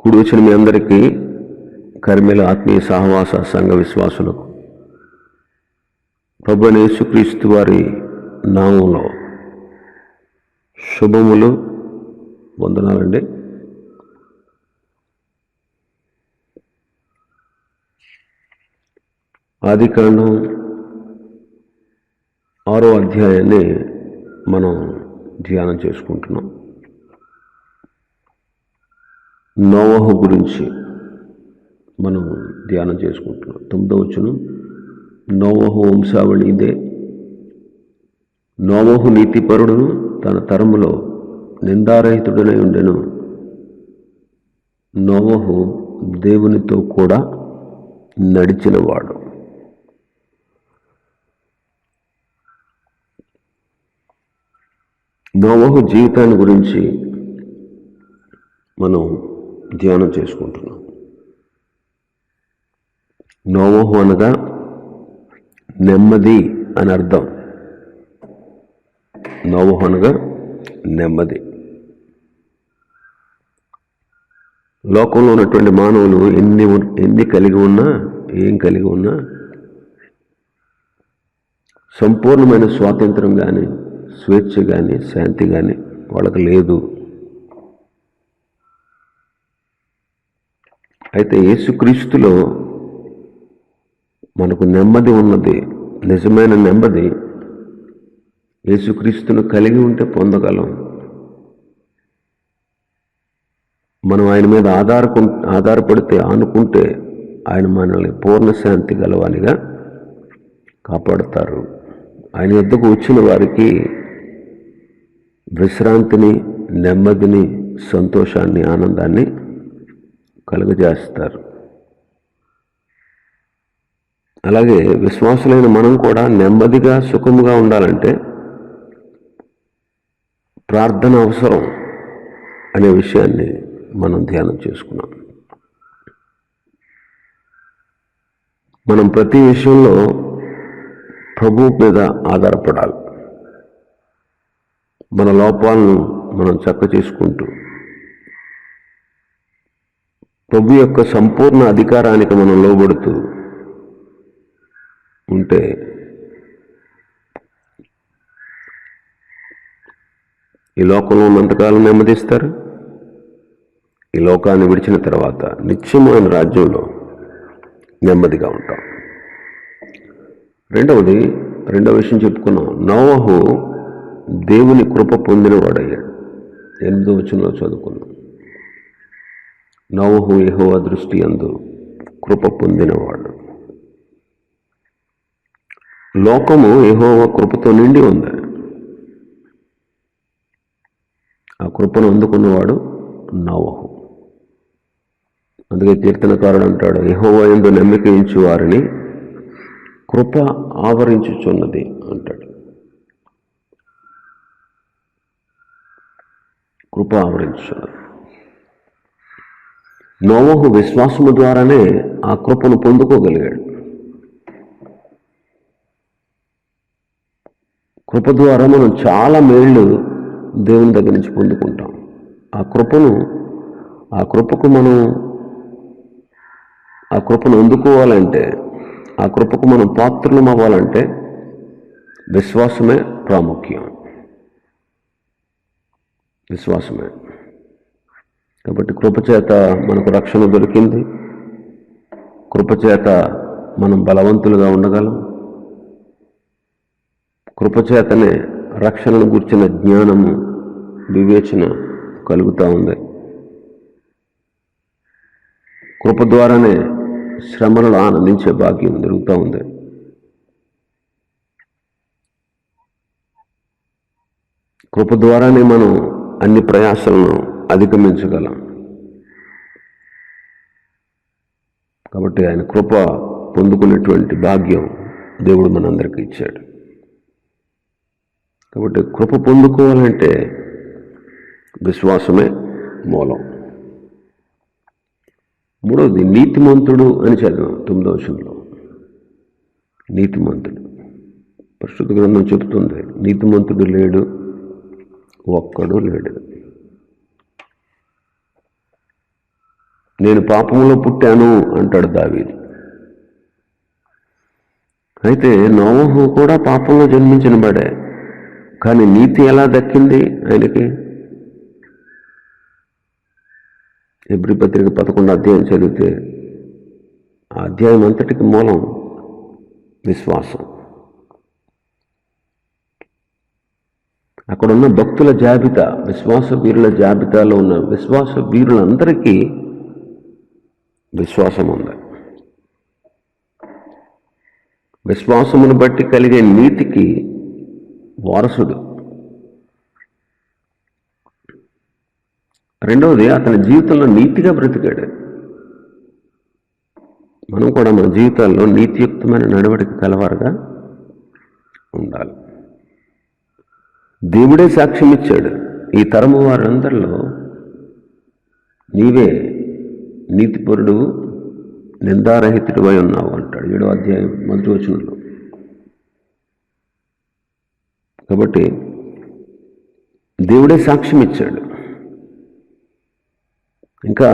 కూడి వచ్చిన మీ అందరికీ కర్మేల ఆత్మీయ సహవాస సంఘ విశ్వాసులకు ప్రభువైన యేసుక్రీస్తు వారి నామంలో శుభములు, వందనాలండి. ఆదికాండం 6వ అధ్యాయాన్ని మనం ధ్యానం చేసుకుంటున్నాం. నోవహు గురించి మనం ధ్యానం చేసుకుంటున్నాం. 9వ వచనం, నోవహు వంశావళి ఇదే. నోవహు నీతిపరుడును తన తరములో నిందారహితుడనై ఉండెను. నోవహు దేవునితో కూడా నడిచినవాడు. నోవహు జీవితాన్ని గురించి మనం ధ్యానం చేసుకుంటున్నాం. నోవహు అనగా నెమ్మది అని అర్థం. నోవహు అనగా నెమ్మది. లోకంలో ఉన్నటువంటి మానవులు ఎన్ని కలిగి ఉన్నా, ఏం కలిగి ఉన్నా సంపూర్ణమైన స్వాతంత్రం కానీ, స్వేచ్ఛ కానీ, శాంతి కానీ వాళ్ళకి లేదు. అయితే యేసుక్రీస్తులో మనకు నెమ్మది ఉన్నది. నిజమైన నెమ్మది యేసుక్రీస్తును కలిగి ఉంటే పొందగలం. మనం ఆయన మీద ఆధారపడితే, ఆనుకుంటే ఆయన మనల్ని పూర్ణ శాంతి గలవానిగా కాపాడుతారు. ఆయన యొద్దకు వచ్చిన వారికి విశ్రాంతిని, నెమ్మదిని, సంతోషాన్ని, ఆనందాన్ని కలుగజేస్తారు. అలాగే విశ్వాసులైన మనం కూడా నెమ్మదిగా, సుఖముగా ఉండాలంటే ప్రార్థన అవసరం అనే విషయాన్ని మనం ధ్యానం చేసుకున్నాం. మనం ప్రతి విషయంలో ప్రభువు మీద ఆధారపడాలి. మన లోపాలను మనం చక్క చేసుకుంటూ ప్రభు యొక్క సంపూర్ణ అధికారానికి మనం లోబడుతూ ఉంటే ఈ లోకంలో ఉన్నంతకాలం నెమ్మదిస్తారు. ఈ లోకాన్ని విడిచిన తర్వాత నిత్యమైన రాజ్యంలో నెమ్మదిగా ఉంటాం. రెండవ విషయం చెప్పుకున్నాం. నోవహు దేవుని కృప పొందినవాడయ్యాడు. 8వ వచనంలో చదువుకున్నాం. నోవహు యెహోవా దృష్టి యందు కృప పొందినవాడు. లోకము యెహోవా కృపతో నిండి ఉంది. ఆ కృపను అందుకున్నవాడు నోవహు. అందుకే కీర్తనకారుడు అంటాడు, యెహోవా యందు నమ్మిక ఉంచు వారిని కృప ఆవరించుచున్నది అంటాడు. కృప ఆవరించుచున్నది. నోవహు విశ్వాసము ద్వారానే ఆ కృపను పొందుకోగలిగాడు. కృప ద్వారా మనం చాలా మేళ్ళు దేవుని దగ్గర నుంచి పొందుకుంటాం. ఆ కృపను అందుకోవాలంటే, ఆ కృపకు మనం పాత్రలం అవ్వాలంటే విశ్వాసమే ప్రాముఖ్యం. విశ్వాసమే. కాబట్టి కృపచేత మనకు రక్షణ దొరికింది. కృపచేత మనం బలవంతులుగా ఉండగలం. కృపచేతనే రక్షణను గూర్చిన జ్ఞానము, వివేచన కలుగుతూ ఉంది. కృప ద్వారానే శ్రమలను ఆనందించే భాగ్యం దొరుకుతూ ఉంది. కృప ద్వారానే మనం అన్ని ప్రయాసాలను అధిగమించగలం. కాబట్టి ఆయన కృప పొందుకునేటువంటి భాగ్యం దేవుడు మనందరికీ ఇచ్చాడు. కాబట్టి కృప పొందుకోవాలంటే విశ్వాసమే మూలం. మూడవది నీతిమంతుడు అని చదివాం 9వ వచనంలో. నీతిమంతుడు. పరిశుద్ధ గ్రంథం చెబుతుంది, నీతిమంతుడు లేడు, ఒక్కడు లేడు. నేను పాపంలో పుట్టాను అంటాడు దావీదు. అయితే నోవహు కూడా పాపంలో జన్మించిన వాడే, కానీ నీతి ఎలా దక్కింది ఆయనకి? హెబ్రీ పత్రిక 11వ అధ్యాయం చదివితే ఆ అధ్యాయం అంతటికి మూలం విశ్వాసం. అక్కడున్న భక్తుల జాబితా, విశ్వాస వీరుల జాబితాలో ఉన్న విశ్వాస వీరులందరికీ విశ్వాసం ఉంది. విశ్వాసమును బట్టి కలిగే నీతికి వారసుడు. రెండవది, అతని జీవితంలో నీతిగా బ్రతికాడు. మనం కూడా మన జీవితాల్లో నీతియుక్తమైన నడవడిక కలవారుగా ఉండాలి. దేవుడే సాక్ష్యం ఇచ్చాడు, ఈ తరము వారందరిలో నీవే నీతిపరుడు, నిందారహితుడివై ఉన్నావు అంటాడు 7వ అధ్యాయం 1వ వచనంలో. కాబట్టి దేవుడే సాక్ష్యం ఇచ్చాడు. ఇంకా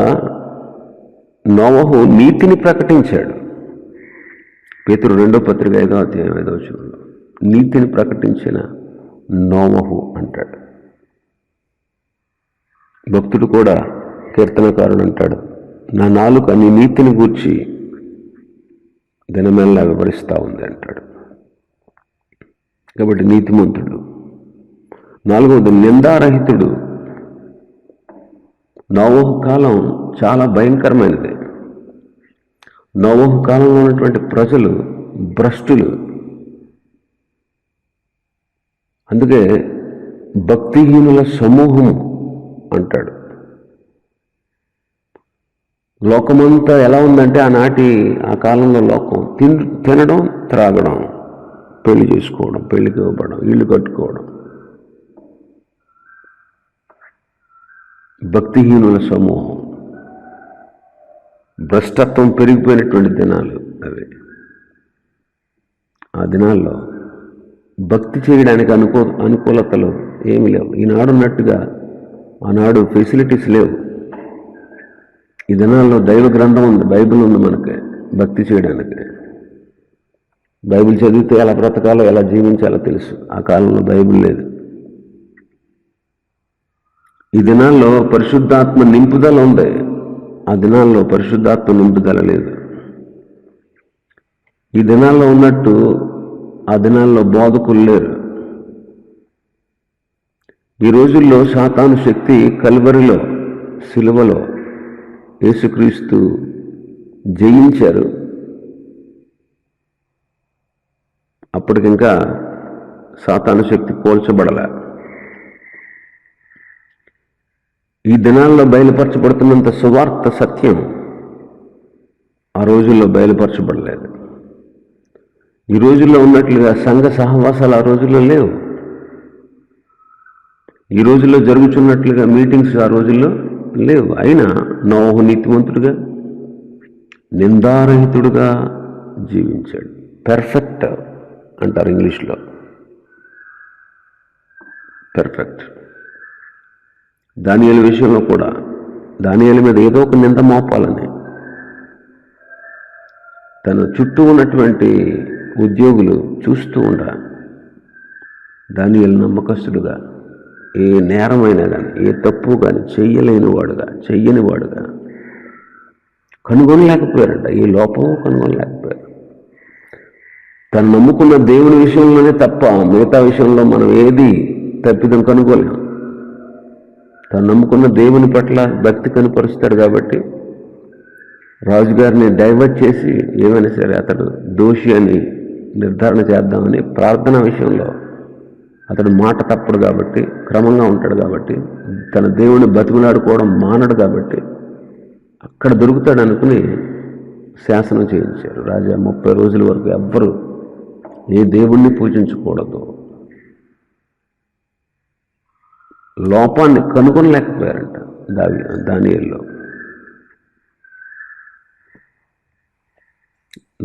నోవహు నీతిని ప్రకటించాడు. పేతురు 2వ పత్రిక 5వ అధ్యాయం 5వ వచనంలో నీతిని ప్రకటించిన నోవహు అంటాడు. భక్తుడు కూడా, కీర్తనకారుడు అంటాడు, నా నాలుక నీ నీతిని గూర్చి దినమెల్లా వివరిస్తూ ఉంది అంటాడు. కాబట్టి నీతిమంతుడు. 4వది, నిందారహితుడు. నోవహు కాలం చాలా భయంకరమైనది. నోవహు కాలంలో ఉన్నటువంటి ప్రజలు భ్రష్టులు. అందుకే భక్తిహీనుల సమూహము అంటాడు. లోకమంతా ఎలా ఉందంటే ఆ కాలంలో లోకం తినడం, త్రాగడం, పెళ్లి చేసుకోవడం, పెళ్లికి ఇవ్వబడడం, ఇల్లు కట్టుకోవడం. భక్తిహీనుల సమూహం, భ్రష్టత్వం పెరిగిపోయినటువంటి దినాలు అవి. ఆ దినాల్లో భక్తి చేయడానికి అనుకూలతలు ఏమి లేవు. ఈనాడున్నట్టుగా ఆనాడు ఫెసిలిటీస్ లేవు. ఈ దినాల్లో దైవ గ్రంథం ఉంది, బైబిల్ ఉంది మనకి భక్తి చేయడానికి. బైబిల్ చదివితే ఎలా బ్రతకాలో, ఎలా జీవించాలో తెలుసు. ఆ కాలంలో బైబిల్ లేదు. ఈ దినాల్లో పరిశుద్ధాత్మ నింపుదల ఉంది, ఆ దినాల్లో పరిశుద్ధాత్మ నింపుదల లేదు. ఈ దినాల్లో ఉన్నట్టు ఆ దినాల్లో బోధకులు లేరు. ఈ రోజుల్లో సాతాను శక్తి కల్వరిలో, సిలువలో యేసుక్రీస్తు జయించారు. అప్పటికింకా సాతాను శక్తి కోల్చబడలే. ఈ దినాల్లో బయలుపరచబడుతున్నంత సువార్త సత్యం ఆ రోజుల్లో బయలుపరచబడలేదు. ఈ రోజుల్లో ఉన్నట్లుగా సంఘ సహవాసాలు ఆ రోజుల్లో లేవు. ఈ రోజుల్లో జరుగుతున్నట్లుగా మీటింగ్స్ ఆ రోజుల్లో లేవు. అయినా నోవహు నీతిమంతుడుగా, నిందారహితుడుగా జీవించాడు. పెర్ఫెక్ట్ అంటారు ఇంగ్లీష్లో, పెర్ఫెక్ట్. దానియేలు విషయంలో కూడా దానియేలు మీద ఏదో ఒక నింద మోపాలని తన చుట్టూ ఉన్నటువంటి ఉద్యోగులు చూస్తూ దానియేలు నమ్మకస్తుడుగా, ఏ నేరమైనా కానీ, ఏ తప్పు కానీ చెయ్యని వాడుగా కనుగొనలేకపోయారంట. ఈ లోపం కనుగొనలేకపోయారు. తను నమ్ముకున్న దేవుని విషయంలోనే తప్ప మిగతా విషయంలో మనం ఏది తప్పిదం కనుగోలేం. తను నమ్ముకున్న దేవుని పట్ల భక్తి కనుపరుస్తాడు కాబట్టి రాజుగారిని డైవర్ట్ చేసి ఏమైనా సరే అతడు దోషి అని నిర్ధారణ చేద్దామని ప్రార్థన విషయంలో అతడు మాట తప్పడు కాబట్టి, క్రమంగా ఉంటాడు కాబట్టి, తన దేవుని బతికులాడుకోవడం మానడు కాబట్టి అక్కడ దొరుకుతాడు అనుకుని శాసనం చేయించారు. రాజా 30 రోజుల వరకు ఎవ్వరూ ఏ దేవుణ్ణి పూజించకూడదు. లోపాన్ని కనుగొనలేకపోయారంట దానియేలులో.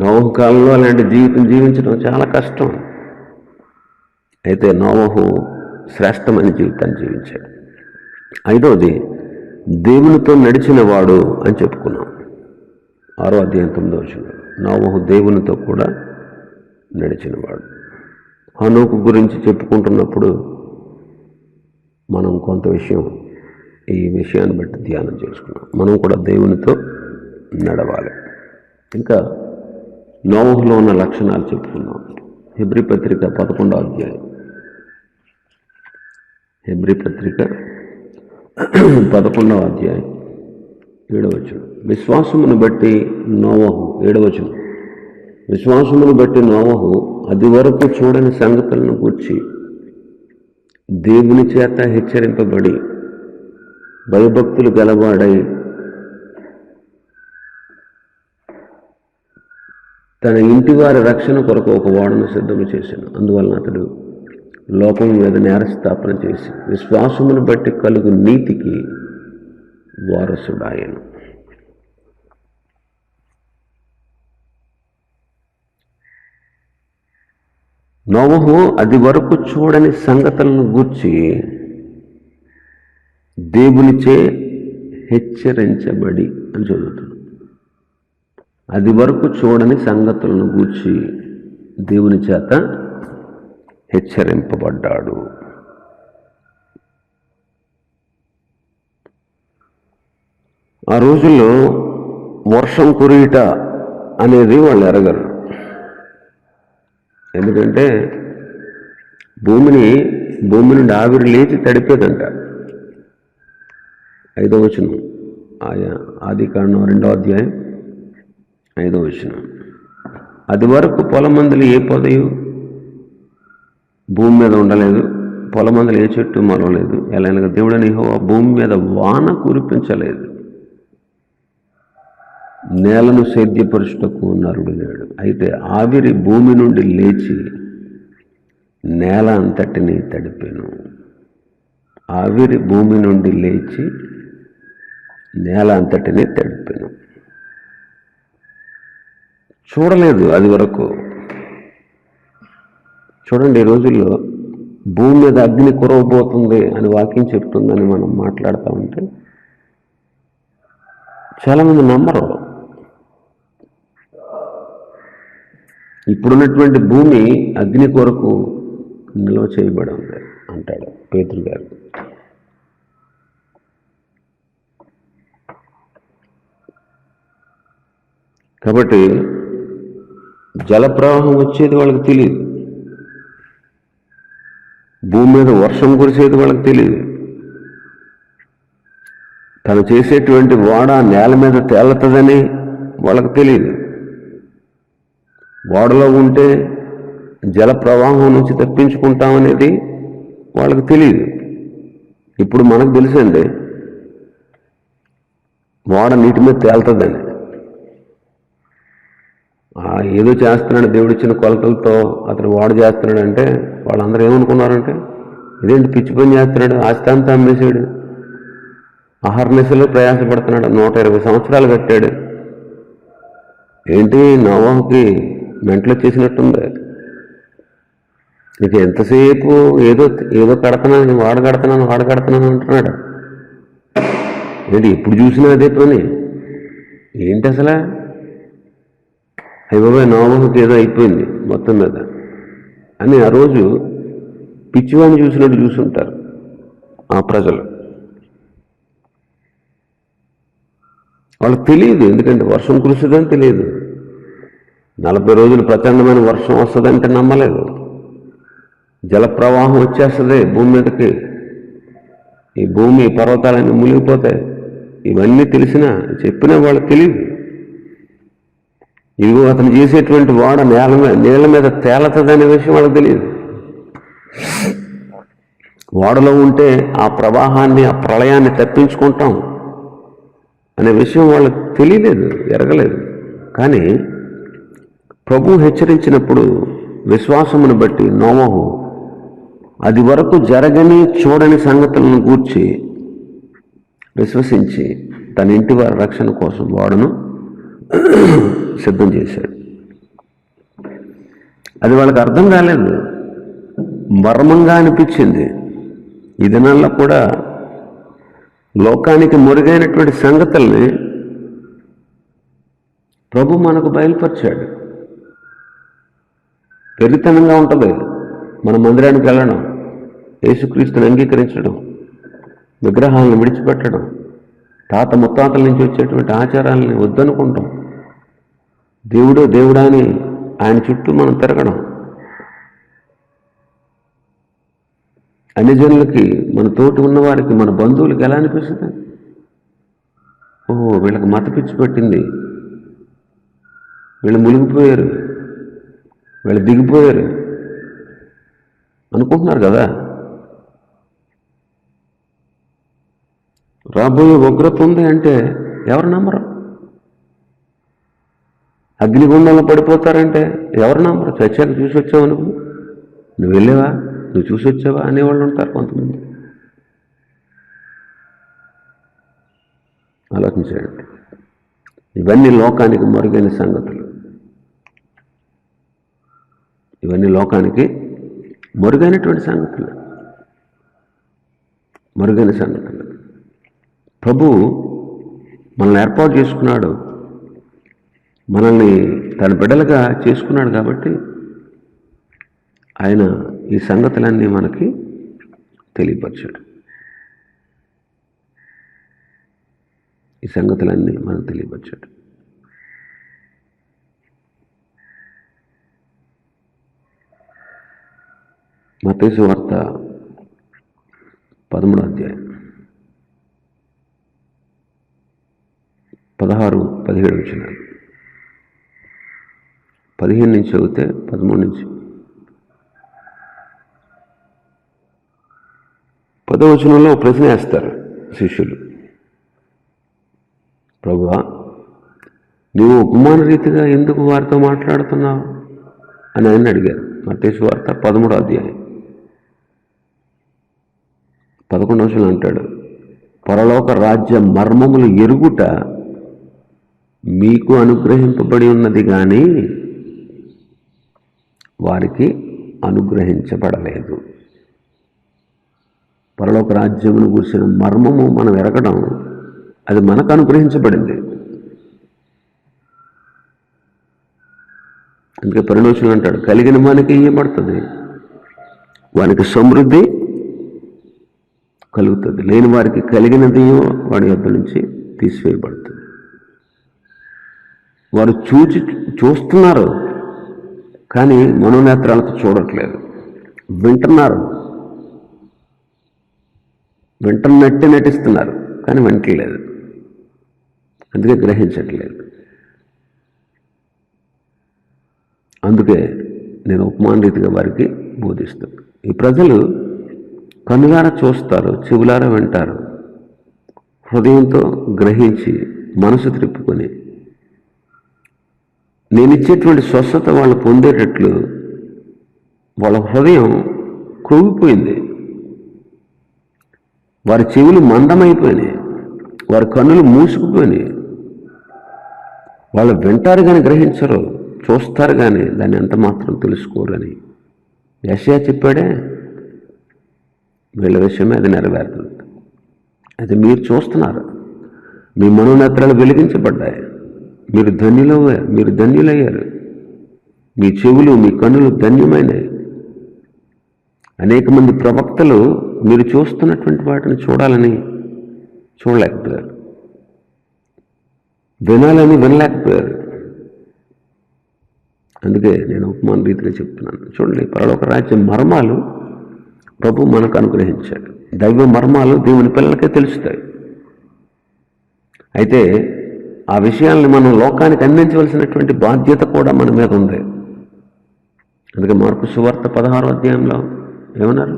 నోవహు కాలంలో అలాంటి జీవితం జీవించడం చాలా కష్టం. అయితే నోవహు శ్రేష్టమైన జీవితాన్ని జీవించాడు. 5వది, దేవునితో నడిచిన వాడు అని చెప్పుకున్నాం. 6వ అధ్యాయం 9వ వచనం. నోవహు దేవునితో కూడా నడిచినవాడు. హనోకు గురించి చెప్పుకుంటున్నప్పుడు మనం కొంత ఈ విషయాన్ని బట్టి ధ్యానం చేసుకున్నాం. మనం కూడా దేవునితో నడవాలి. ఇంకా నోవహులో ఉన్న లక్షణాలు చెప్పుకున్నాం. హెబ్రీ పత్రిక 11వ అధ్యాయం. హెబ్రీ పత్రిక 11వ అధ్యాయం 7వ వచనం. విశ్వాసమును బట్టి నోవహు 7వ వచనం. విశ్వాసమును బట్టి నోవహు అది వరకు చూడని సంగతులను గూర్చి దేవుని చేత హెచ్చరింపబడి భయభక్తులు గలవాడై తన ఇంటి వారి రక్షణ కొరకు ఒక ఓడను సిద్ధము చేశాను. అందువలన అతడు లోకం మీద నేరస్థాపన చేసి విశ్వాసమును బట్టి కలుగు నీతికి వారసుడాయను. నోవహు అది వరకు చూడని సంగతులను గూర్చి దేవునిచే హెచ్చరించబడి అని చదువుతాడు. అది వరకు చూడని సంగతులను గూర్చి దేవుని చేత హెచ్చరింపబడ్డాడు. ఆ రోజుల్లో వర్షం కురియుట అనేది వాళ్ళు ఎరగరు. ఎందుకంటే భూమి నుండి ఆవిరి లేచి తడిపేదంట. 5వ వచనం. ఆదికాండం 2వ అధ్యాయం 5వ వచనం. అది వరకు పొలమందులు ఏ పొదయు భూమి మీద ఉండలేదు, పొలమందులు ఏ చెట్టు మొలవలేదు. ఎలాగ దేవుడని యెహోవా భూమి మీద వాన కురిపించలేదు, నేలను సేద్యపరుచుటకు నరుడు లేడు. అయితే ఆవిరి భూమి నుండి లేచి నేల అంతటిని తడిపెను. ఆవిరి భూమి నుండి లేచి నేల అంతటిని తడిపెను. చూడలేదు అది వరకు. చూడండి, ఈ రోజుల్లో భూమి మీద అగ్ని కురవబోతుంది అని వాక్యం చెప్తుందని మనం మాట్లాడుతూ ఉంటే చాలామంది నమ్మరు. ఇప్పుడున్నటువంటి భూమి అగ్ని కొరకు నిల్వ చేయబడి ఉంది అంటాడు పేతురు గారు. కాబట్టి జలప్రవాహం వచ్చేది వాళ్ళకి తెలియదు, భూమి మీద వర్షం కురిసేది వాళ్ళకి తెలియదు, తను చేసేటువంటి వాడ నేల మీద తేలుతుందని వాళ్ళకి తెలియదు, వాడలో ఉంటే జల ప్రవాహం నుంచి తప్పించుకుంటామనేది వాళ్ళకి తెలియదు. ఇప్పుడు మనకు తెలుసండి వాడ నీటి మీద తేలుతుందని. ఏదో చేస్తున్నాడు దేవుడిచ్చిన కొలతలతో అతను వాడు చేస్తున్నాడంటే వాళ్ళందరూ ఏమనుకున్నారంటే ఇదేంటి పిచ్చి పని చేస్తున్నాడు, ఆస్తి అంతా అమ్మేశాడు, అహర్నిశలో ప్రయాసపడుతున్నాడు, 120 సంవత్సరాలు కట్టాడు, ఏంటి నోవహుకి మెంటలు వచ్చేసినట్టుంది, ఇక ఎంతసేపు ఏదో కడతానని వాడు కడతానని అంటున్నాడు, ఏంటి ఎప్పుడు చూసినా అదే పని, ఏంటి అసలు అయ్యబాబోయ్ నోవహుకి ఏదో అయిపోయింది మొత్తం మీద అని ఆ రోజు పిచ్చివాడిని చూసినట్టు చూసుంటారు ఆ ప్రజలు. వాళ్ళకి తెలియదు, ఎందుకంటే వర్షం కురుస్తుందని తెలియదు. 40 రోజులు ప్రచండమైన వర్షం వస్తుందంటే నమ్మలేదు. జలప్రవాహం వచ్చేస్తుంది భూమి మీదకి, ఈ భూమి పర్వతాలన్నీ మునిగిపోతాయి. ఇవన్నీ తెలిసినా చెప్పినా వాళ్ళకి తెలియదు. ఇదిగో అతను చేసేటువంటి వాడ నీళ్ళ మీద తేలుతుందనే విషయం వాళ్ళకి తెలియదు. వాడలో ఉంటే ఆ ప్రవాహాన్ని, ఆ ప్రళయాన్ని తప్పించుకుంటాం అనే విషయం వాళ్ళకి తెలియలేదు, ఎరగలేదు. కానీ ప్రభు హెచ్చరించినప్పుడు విశ్వాసమును బట్టి నోవహు అది వరకు జరగని చూడని సంగతులను గూర్చి విశ్వసించి తన ఇంటి వారి రక్షణ కోసం వాడును సిద్ధం చేశాడు. అది వాళ్ళకి అర్థం కాలేదు, మర్మంగా అనిపించింది. ఈ దినాల్లో కూడా లోకానికి మురుగైనటువంటి సంగతుల్ని ప్రభు మనకు బయలుపరిచాడు. వెరితనంగా ఉంటుంది మన మందిరానికి వెళ్ళడం, యేసుక్రీస్తుని అంగీకరించడం, విగ్రహాలను విడిచిపెట్టడం, తాత ముత్తాతల నుంచి వచ్చేటువంటి ఆచారాలని వద్దనుకుంటాం, దేవుడా అని ఆయన చుట్టూ మనం తిరగడం, అన్ని జనులకి, మన తోటి ఉన్నవారికి, మన బంధువులకి ఎలా అనిపిస్తుంది? ఓహో, వీళ్ళకి మత పిచ్చి పెట్టింది, వీళ్ళు మునిగిపోయారు, వీళ్ళు దిగిపోయారు అనుకుంటున్నారు కదా. రాబోయే ఉగ్రత ఉంది అంటే ఎవరు నమ్మరు? అగ్నిగుండంలో పడిపోతారంటే ఎవరు నమ్మరు? చచ్చాక చూసి వచ్చావు నువ్వు వెళ్ళావా, నువ్వు చూసి వచ్చావా అనేవాళ్ళు ఉంటారు కొంతమంది. ఆలోచించండి. ఇవన్నీ లోకానికి మరుగైన సంగతులు, ఇవన్నీ లోకానికి మరుగైనటువంటి సంగతులు, మరుగైన సంగతులు. ప్రభు మనల్ని ఏర్పాటు చేసుకున్నాడు, మనల్ని తన బిడ్డలుగా చేసుకున్నాడు కాబట్టి ఆయన ఈ సంగతులన్నీ మనకి తెలియపరిచాడు. ఈ సంగతులన్నీ మనకు తెలియపరిచాడు. మత్తయి సువార్త 13వ అధ్యాయం 16-17 వచనాలు. 15 నుంచి చదివితే 13 నుంచి 10వ వచనంలో ప్రశ్న వేస్తారు శిష్యులు. ప్రభువా, నీవు ఉపమాన రీతిగా ఎందుకు వారితో మాట్లాడుతున్నావు అని ఆయన అడిగారు. మత్తయి సువార్త 13వ అధ్యాయం 11వ వచనం అంటాడు, పరలోక రాజ్య మర్మములు ఎరుగుట మీకు అనుగ్రహింపబడి ఉన్నది కానీ వారికి అనుగ్రహించబడలేదు. పరలోక రాజ్యమును గురించిన మర్మము మనం ఎరగడం, అది మనకు అనుగ్రహించబడింది. అందుకే 12వ వచనం అంటాడు, కలిగిన మనకి ఇవ్వబడుతుంది, వానికి సమృద్ధి కలుగుతుంది, లేని వారికి కలిగినది వాడి యొద్ద నుంచి తీసివేయబడుతుంది. వారు చూస్తున్నారు కానీ మనోనేత్రాలతో చూడట్లేదు, వింటున్నారు, వింటున్నట్టే నటిస్తున్నారు కానీ వింటలేదు, అందుకే గ్రహించట్లేదు. అందుకే నేను ఉపమాన రీతిగా వారికి బోధిస్తాను. ఈ ప్రజలు కన్నులారా చూస్తారు, చెవులారా వింటారు, హృదయంతో గ్రహించి మనసు త్రిప్పుకొని నేనిచ్చేటువంటి స్వస్థత వాళ్ళు పొందేటట్లు వాళ్ళ హృదయం క్రొవ్విపోయింది, వారి చెవులు మందమైపోయినాయి, వారి కన్నులు మూసుకుపోయినాయి. వాళ్ళు వింటారు కానీ గ్రహించరు, చూస్తారు కానీ దాన్ని ఎంత మాత్రం తెలుసుకోరని యెషయా చెప్పాడే. వీళ్ళ విషయమే అది నెరవేరుతుంది. అది మీరు చూస్తున్నారు, మీ మనోనేత్రాలు వెలిగించబడ్డాయి, మీరు ధన్యులయ్యారు, మీ చెవులు మీ కన్నులు ధన్యమైనవి. అనేక మంది ప్రవక్తలు మీరు చూస్తున్నటువంటి వాటిని చూడాలని చూడలేకపోయారు, వినాలని వినలేకపోయారు. అందుకే నేను ఉపమాన రీతిగా చెప్తున్నాను. చూడండి, పరలోక రాజ్యం మర్మాలు ప్రభు మనకు అనుగ్రహించాడు. దైవ మర్మాలు దేవుని పిల్లలకే తెలుస్తాయి. అయితే ఆ విషయాల్ని మనం లోకానికి అందించవలసినటువంటి బాధ్యత కూడా మన మీద ఉంది. అందుకే మార్కు సువార్త 16వ అధ్యాయంలో ఏమన్నారు?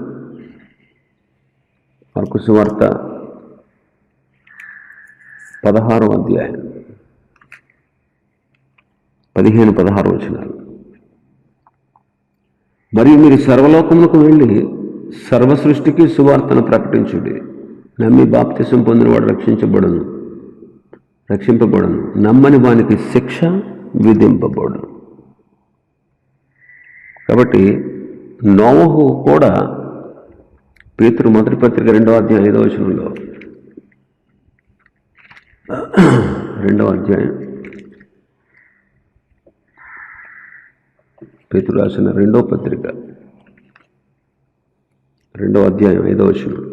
మార్కు సువార్త 16వ అధ్యాయం 15-16 వచనాలు. మరియు మీరు సర్వలోకములకు వెళ్ళి సర్వ సృష్టికి సువార్తను ప్రకటించుడి. నమ్మి బాప్తిసం పొందినవాడు రక్షింపబడును, నమ్మని వానికి శిక్ష విధింపబడును. కాబట్టి నోవహు కూడా పేతురు మొదటి పత్రిక 2వ అధ్యాయం 5వ వచనంలో 2వ అధ్యాయం, పేతురు రాసిన 2వ పత్రిక 2వ అధ్యాయం 5వ వచనం.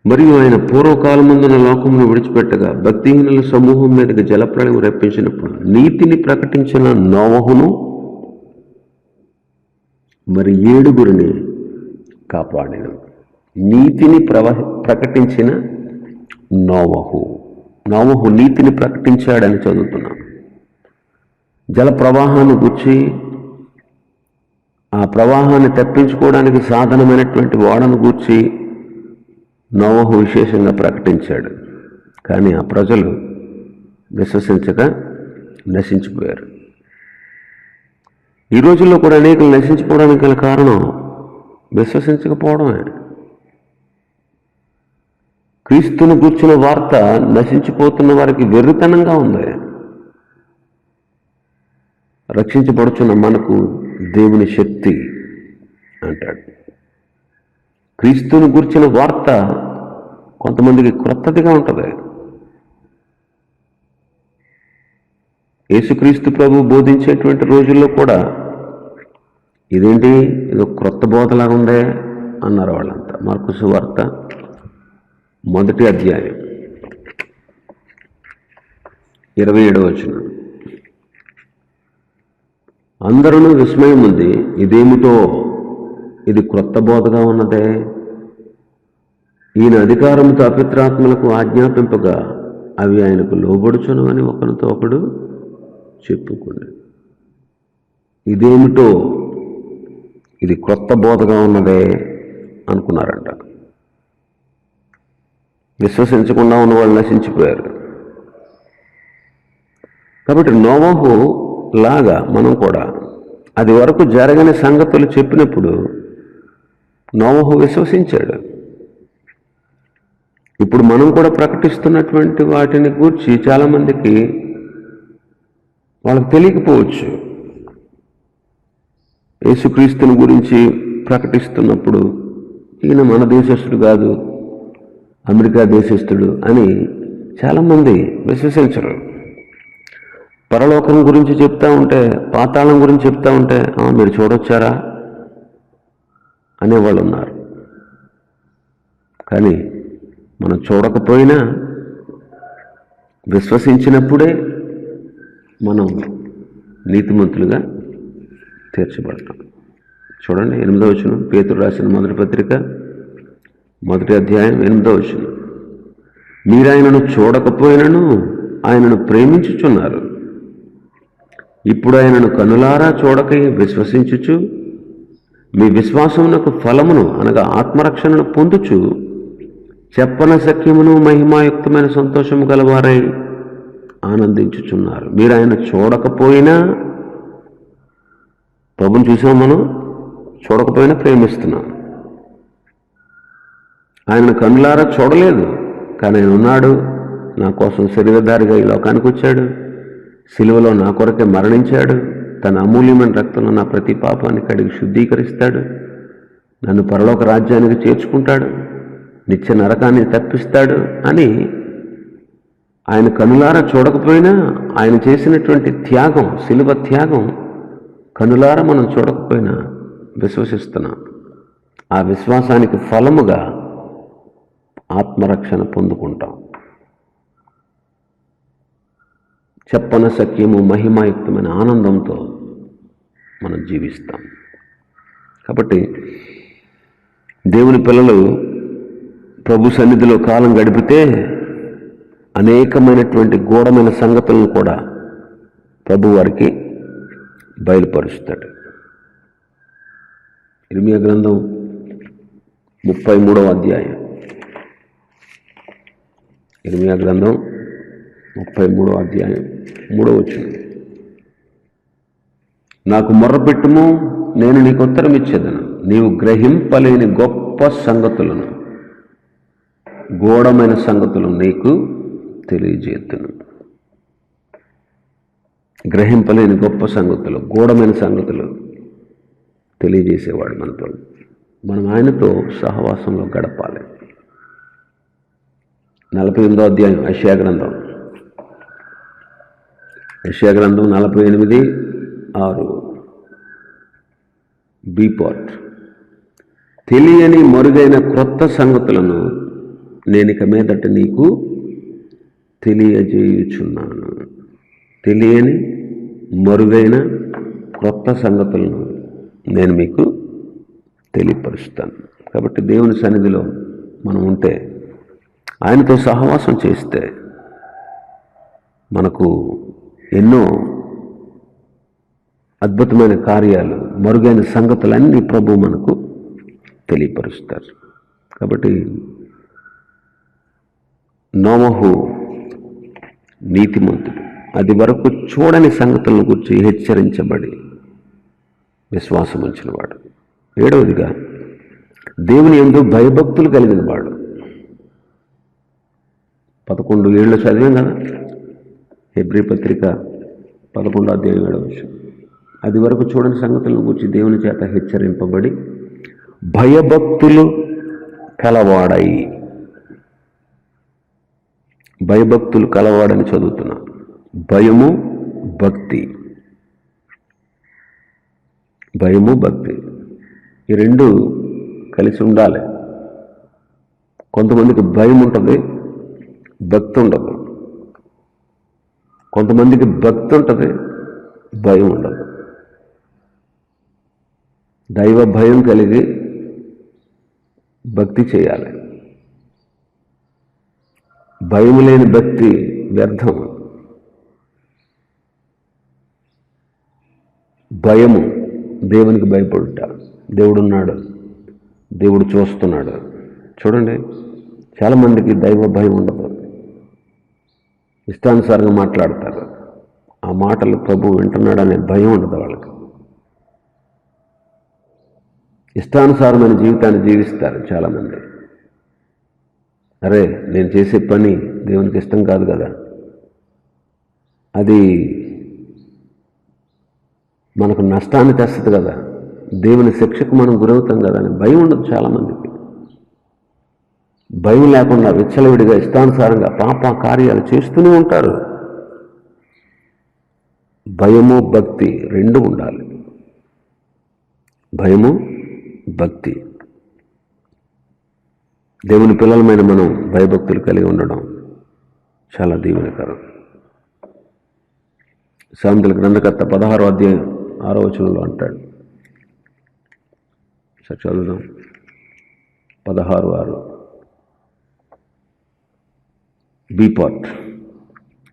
మరియు ఆయన పూర్వకాలమందున లోకమును విడిచిపెట్టగా భక్తిహీనుల సమూహం మీదకి జలప్రళయం రప్పించినప్పుడు నీతిని ప్రకటించిన నోవహును మరి 7 కాపాడిన. నీతిని ప్రకటించిన నోవహు నీతిని ప్రకటించాడని చదువుతున్నాం. జల ప్రవాహాన్ని గుర్చి ఆ ప్రవాహాన్ని తప్పించుకోవడానికి సాధనమైనటువంటి ఓడను గూర్చి నోవహు విశేషంగా ప్రకటించాడు. కానీ ఆ ప్రజలు విశ్వసించక నశించిపోయారు. ఈ రోజుల్లో కూడా అనేకలు నశించిపోవడానికి గల కారణం విశ్వసించకపోవడమే. క్రీస్తును గూర్చిన వార్త నశించిపోతున్న వారికి వెర్రితనంగా ఉంది. రక్షించబడుచున్న మనకు దేవుని శక్తి అంటాడు. క్రీస్తును గూర్చిన వార్త కొంతమందికి క్రొత్తదిగా ఉంటుంది. యేసుక్రీస్తు ప్రభు బోధించేటువంటి రోజుల్లో కూడా ఇదేంటి, ఏదో క్రొత్త బోధలాగా ఉందే అన్నారు వాళ్ళంతా. మార్కు సువార్త 1వ అధ్యాయం 27వ వచనం. అందరూ విస్మయం ఉంది, ఇదేమిటో, ఇది క్రొత్త బోధగా ఉన్నదే. ఈయన అధికారంతో అపవిత్రాత్మలకు ఆజ్ఞాపింపగా అవి ఆయనకు లోబడుచునవని ఒకరితో ఒకడు చెప్పుకుంది. ఇదేమిటో, ఇది క్రొత్త బోధగా ఉన్నదే అనుకున్నారంట. విశ్వసించకుండా ఉన్న వాళ్ళు నశించిపోయారు. కాబట్టి నోవహు లాగా మనం కూడా అది వరకు జరగని సంగతులు చెప్పినప్పుడు నోవహు విశ్వసించాడు. ఇప్పుడు మనం కూడా ప్రకటిస్తున్నటువంటి వాటిని గూర్చి చాలామందికి వాళ్ళకి తెలియకపోవచ్చు. యేసుక్రీస్తుని గురించి ప్రకటిస్తున్నప్పుడు ఈయన మన దేశస్థుడు కాదు, అమెరికా దేశస్థుడు అని చాలామంది విశ్వసించరు. పరలోకం గురించి చెప్తా ఉంటే, పాతాళం గురించి చెప్తా ఉంటే మీరు చూడొచ్చారా అనేవాళ్ళు ఉన్నారు. కానీ మనం చూడకపోయినా విశ్వసించినప్పుడే మనం నీతిమంతులుగా తీర్చబడతాం. చూడండి 8వ వచనం, పేతురు రాసిన 1వ పత్రిక 1వ అధ్యాయం 8వ వచనం. మీరు ఆయనను చూడకపోయినను ఆయనను ప్రేమించుచున్నారు. ఇప్పుడు ఆయనను కనులారా చూడకై విశ్వసించుచు మీ విశ్వాసమునకు ఫలమును అనగా ఆత్మరక్షణను పొందుచు చెప్పన సఖ్యమును మహిమాయుక్తమైన సంతోషము గలవారై ఆనందించుచున్నారు. మీరు ఆయన చూడకపోయినా, ప్రభుని చూసాం, మనం చూడకపోయినా ప్రేమిస్తున్నాం. ఆయన కన్నులారా చూడలేదు, కానీ ఆయన ఉన్నాడు, నా కోసం శరీరధారిగా ఈ లోకానికి వచ్చాడు, సిలువలో నా కొరకే మరణించాడు, తన అమూల్యమైన రక్తంలో నా ప్రతి పాపాన్ని కడిగి శుద్ధీకరిస్తాడు, నన్ను పరలోక రాజ్యానికి చేర్చుకుంటాడు, నిత్య నరకాన్ని తప్పిస్తాడు అని ఆయన కనులారా చూడకపోయినా ఆయన చేసినటువంటి త్యాగం, సిలువ త్యాగం కనులారా మనం చూడకపోయినా విశ్వసిస్తున్నాం. ఆ విశ్వాసానికి ఫలముగా ఆత్మరక్షణ పొందుకుంటాం. చెప్పన సఖ్యము మహిమాయుక్తమైన ఆనందంతో మనం జీవిస్తాం. కాబట్టి దేవుని పిల్లలు ప్రభు సన్నిధిలో కాలం గడిపితే అనేకమైనటువంటి గూఢమైన సంగతులను కూడా ప్రభు వారికి బయలుపరుస్తాడు. ఇర్మియా గ్రంథం 33వ అధ్యాయం, ఇర్మియా గ్రంథం 33వ అధ్యాయం 3వ వచనం. నాకు మొర్రపెట్టుము, నేను నీకు ఉత్తరం ఇచ్చేదను, నీవు గ్రహింపలేని గొప్ప సంగతులను, గూఢమైన సంగతులను నీకు తెలియజేతును. గ్రహింపలేని గొప్ప సంగతులు, గూఢమైన సంగతులు తెలియజేసేవాడు మన ప్రభు. మనం ఆయనతో సహవాసంలో గడపాలి. 48వ అధ్యాయం యెషయా గ్రంథం యెషయా గ్రంథం 48:6 బి పార్ట్. తెలియని మరుగైన క్రొత్త సంగతులను నేనిక మీదట నీకు తెలియజేయుచున్నాను. తెలియని మరుగైన క్రొత్త సంగతులను నేను మీకు తెలియపరుస్తాను. కాబట్టి దేవుని సన్నిధిలో మనం ఉంటే, ఆయనతో సహవాసం చేస్తే మనకు ఎన్నో అద్భుతమైన కార్యాలు, మరుగైన సంగతులన్నీ ప్రభు మనకు తెలియపరుస్తారు. కాబట్టి నోవహు నీతిమంతుడు, అది వరకు చూడని సంగతులను గురించి హెచ్చరించబడి విశ్వాసం ఉంచినవాడు. 7వదిగా దేవుని యందు భయభక్తులు కలిగిన వాడు. 11 చదివాం కదా, హెబ్రీ పత్రిక 11:7. అది వరకు చూడని సంగతులను గురించి దేవుని చేత హెచ్చరింపబడి భయభక్తులు కలవాడై. భయభక్తులు కలవాడని చదువుతున్నా. భయము భక్తి, భయము భక్తి, ఈ రెండు కలిసి ఉండాలి. కొంతమందికి భయం ఉంటుంది, భక్తి ఉండదు. కొంతమందికి భక్తి ఉంటుంది, భయం ఉండదు. దైవ భయం కలిగి భక్తి చేయాలి. భయం లేని భక్తి వ్యర్థం. భయము దేవునికి భయపడుట. దేవుడున్నాడు, దేవుడు చూస్తున్నాడు. చూడండి, చాలామందికి దైవ భయం ఉండదు, ఇష్టానుసారంగా మాట్లాడతారు. ఆ మాటలు ప్రభు వింటున్నాడు అనే భయం ఉండదు వాళ్ళకి. ఇష్టానుసారమైన జీవితాన్ని జీవిస్తారు చాలామంది. అరే, నేను చేసే పని దేవునికి ఇష్టం కాదు కదా, అది మనకు నష్టాన్ని తెస్తుంది కదా, దేవుని శిక్షకు మనం గురవుతాం కదా అని భయం ఉండదు చాలామందికి. భయం లేకుండా విచ్చలవిడిగా ఇష్టానుసారంగా పాప కార్యాలు చేస్తూనే ఉంటారు. భయము భక్తి రెండు ఉండాలి. భయము భక్తి. దేవుని పిల్లలమైన మనం భయభక్తులు కలిగి ఉండడం చాలా దీవెనకరం. సామెతల గ్రంథకర్త 16:6 అంటాడు. సరే చదువుదాం. 16:6 బి పార్ట్.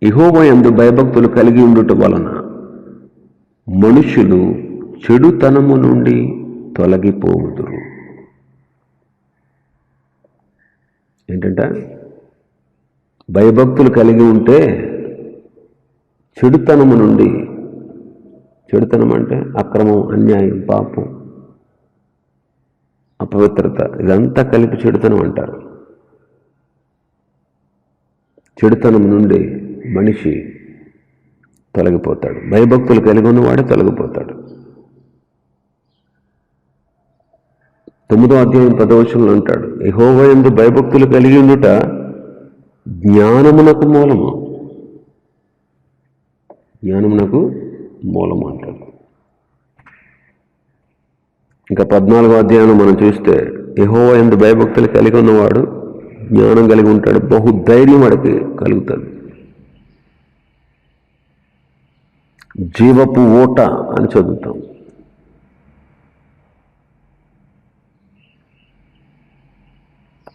యెహోవా యందు భయభక్తులు కలిగి ఉండుట వలన మనుషులు చెడుతనము నుండి తొలగిపోవుదురు. ఏంటంటే భయభక్తులు కలిగి ఉంటే చెడుతనము నుండి, చెడుతనం అంటే అక్రమం, అన్యాయం, పాపం, అపవిత్రత, ఇదంతా కలిపి చెడుతనం అంటారు. చెడుతనం నుండి మనిషి తొలగిపోతాడు. భయభక్తులు కలిగి ఉన్నవాడే తొలగిపోతాడు. 9:10 అంటాడు, యెహోవా యందు భయభక్తులు కలిగి ఉండుట జ్ఞానమునకు మూలము. జ్ఞానమునకు మూలము అంటాడు. ఇంకా 14 మనం చూస్తే, యెహోవా యందు భయభక్తులు కలిగి ఉన్నవాడు జ్ఞానం కలిగి ఉంటాడు, బహుధైర్యం వాడికి కలుగుతుంది. జీవపు ఓట అని చదువుతాం.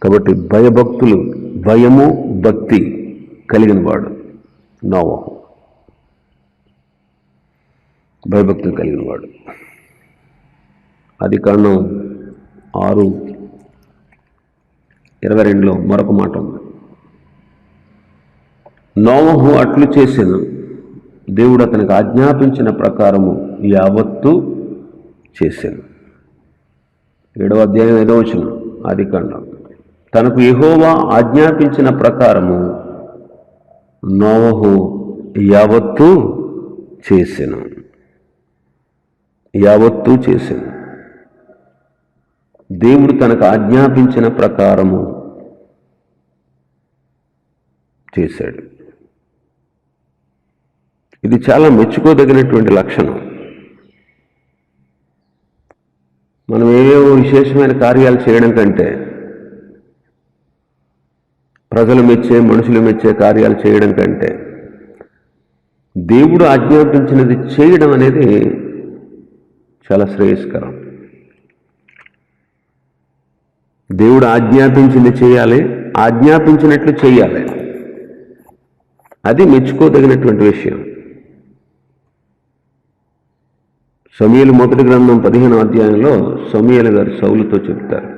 కాబట్టి భయభక్తులు, భయము భక్తి కలిగిన వాడు నోవహు. భయభక్తులు కలిగిన వాడు. ఆదికాండం 6:22 మరొక మాట ఉంది. నోవహు అట్లు చేసెను, దేవుడు అతనికి ఆజ్ఞాపించిన ప్రకారము యావత్తు చేసెను. 7:5 ఆదికాండం. తనకు యెహోవా ఆజ్ఞాపించిన ప్రకారము నోవహు యావత్తు చేసెను. యావత్తు చేసెను. దేవుడు తనకు ఆజ్ఞాపించిన ప్రకారము చేశాడు. ఇది చాలా మెచ్చుకోదగినటువంటి లక్షణం. మనం ఏవేవో విశేషమైన కార్యాలు చేయడం కంటే, ప్రజలు మెచ్చే, మనుషులు మెచ్చే కార్యాలు చేయడం కంటే దేవుడు ఆజ్ఞాపించినది చేయడం అనేది చాలా శ్రేయస్కరం. దేవుడు ఆజ్ఞాపించింది చేయాలి, ఆజ్ఞాపించినట్లు చేయాలి. అది మెచ్చుకోదగినటువంటి విషయం. సమూయేలు మొదటి గ్రంథం 15వ అధ్యాయంలో సమూయేలు గారు సౌలుతో చెప్తారు.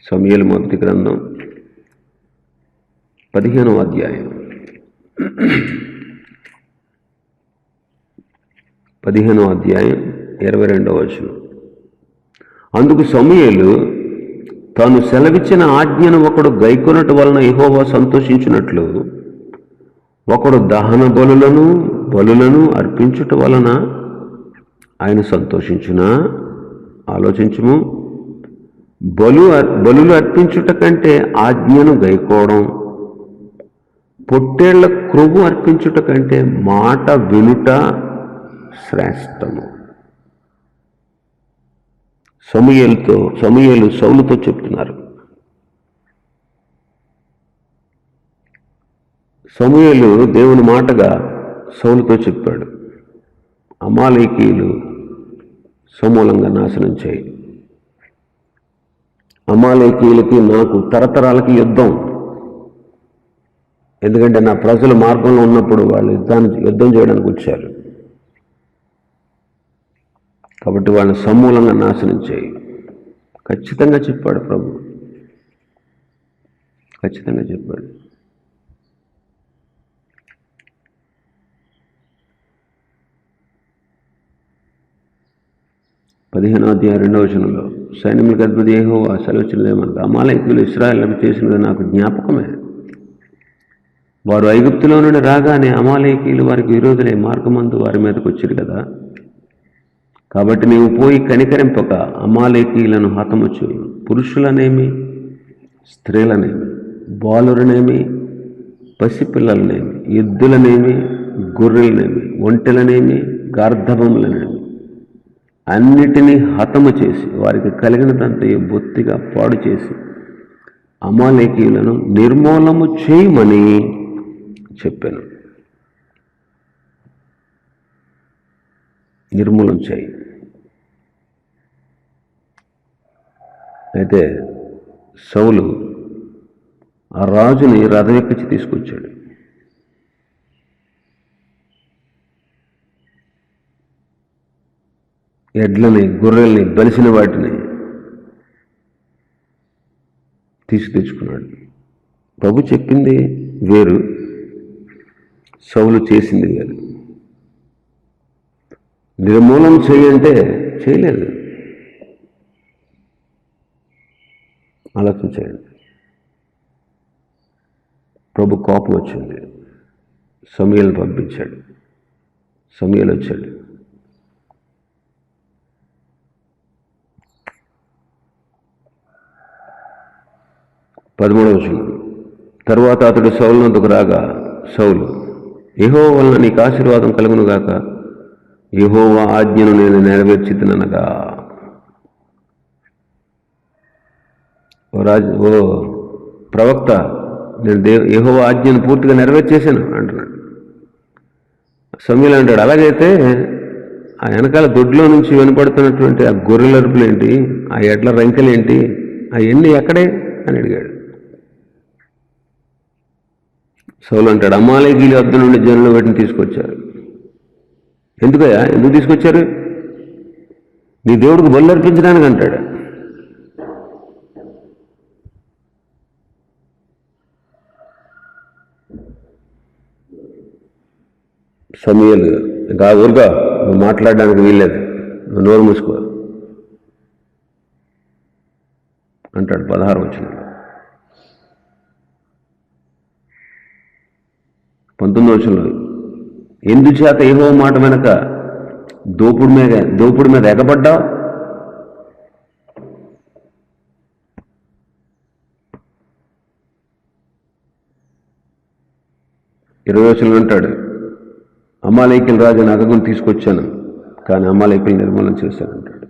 సమూయేలు మొదటి గ్రంథం 15వ అధ్యాయం 22వ వచనం. అందుకు సమూయేలు, తాను సెలవిచ్చిన ఆజ్ఞను ఒకడు గైకొనుట వలన యెహోవా సంతోషించినట్లు ఒకడు దహన బలులను అర్పించుట వలన ఆయన సంతోషించునా? ఆలోచించుము. బలులు అర్పించుట కంటే ఆజ్ఞను గైకోవడం, పొట్టేళ్ల క్రొవ్వు అర్పించుట కంటే మాట వినుట శ్రేష్టము. సమూయేలు సౌలుతో చెప్తున్నారు. సమూయేలు దేవుని మాటగా సౌలుతో చెప్పాడు, అమాలేకీయులు సమూలంగా నాశనం చేయి. అమాలేకీయులకి నాకు తరతరాలకి యుద్ధం. ఎందుకంటే నా ప్రజలు మార్గంలో ఉన్నప్పుడు వాళ్ళు యుద్ధం చేయడానికి వచ్చారు. కాబట్టి వాళ్ళని సమూలంగా నాశనం చేయి. ఖచ్చితంగా చెప్పాడు ప్రభు, ఖచ్చితంగా చెప్పాడు. పదిహేనవ అధ్యాయం 2వ వచనంలో సైన్యములకు అధిపతి యెహోవా సెలవిచ్చినదేమనగా, అమాలేకీయులు ఇశ్రాయేలుకు చేసినది నాకు జ్ఞాపకమే. వారు ఐగుప్తులో నుండి రాగానే అమాలేకీయులు వారికి విరోధులై మార్గమందు వారి మీదకి వచ్చారు కదా. కాబట్టి నీవు పోయి కనికరింపక అమాలేకీయులను హతము చేయి. పురుషులనేమి, స్త్రీలనేమి, బాలురనేమి, పసిపిల్లలనేమి, ఎద్దులనేమి, గొర్రెలనేమి, ఒంటెలనేమి, గార్ధబములనేమి అన్నిటినీ హతము చేసి వారికి కలిగినదంతయు బొత్తిగా పాడు చేసి అమాలేకీయులను నిర్మూలము చేయమని చెప్పాను. నిర్మూలన చేయి. అయితే సౌలు ఆ రాజుని రథం ఎక్కించి తీసుకొచ్చాడు. ఎడ్లని, గొర్రెల్ని, బలిసిన వాటిని తెచ్చుకున్నాడు. ప్రభు చెప్పింది వేరు, సౌలు చేసింది వేరు. నిర్మూలన చేయంటే చేయలేదు. ఆలోచన చేయండి. ప్రభు కోపం వచ్చింది. సమూయేలును పంపించాడు. సమూయేలు వచ్చాడు. పదమూడవ వచనం. తరువాత అతడు సౌలు వద్దకు రాగా సౌలు, యెహోవా వలన నీకు ఆశీర్వాదం కలుగునుగాక, యెహోవా ఆజ్ఞను నేను నెరవేర్చితిననగా. ఓ ప్రవక్త, నేను యెహోవా ఆజ్ఞను పూర్తిగా నెరవేర్చేశాను అంటున్నాడు. సమూయేలు అంటాడు, అలాగైతే ఆ వెనకాల దొడ్లో నుంచి వినపడుతున్నటువంటి ఆ గొర్రెల అరుపులేంటి, ఆ ఎడ్ల రంకెలేంటి, అవన్నీ ఎక్కడే అని అడిగాడు. సౌలు అంటాడు, అమాలేకీయుల వద్ద నుండి జనులు వాటిని తీసుకొచ్చారు. ఎందుకు తీసుకొచ్చారు? నీ దేవుడికి బలు అర్పించడానికి అంటాడు. సమూయేలు, ఇంకా ఊరుగా నువ్వు మాట్లాడడానికి వీల్లేదు, నువ్వు నోరు మూసుకో అంటాడు. 16వ వచనంలో. 19వ వచనంలో, ఎందుచేత యెహోవా మాట వెనక దోపుడు మీద ఎగబడ్డావు? 20 అంటాడు, అమాలేకుల రాజు అగగుని తీసుకొచ్చాను, కానీ అమాలేకులు నిర్మూలన చేశానంటాడు.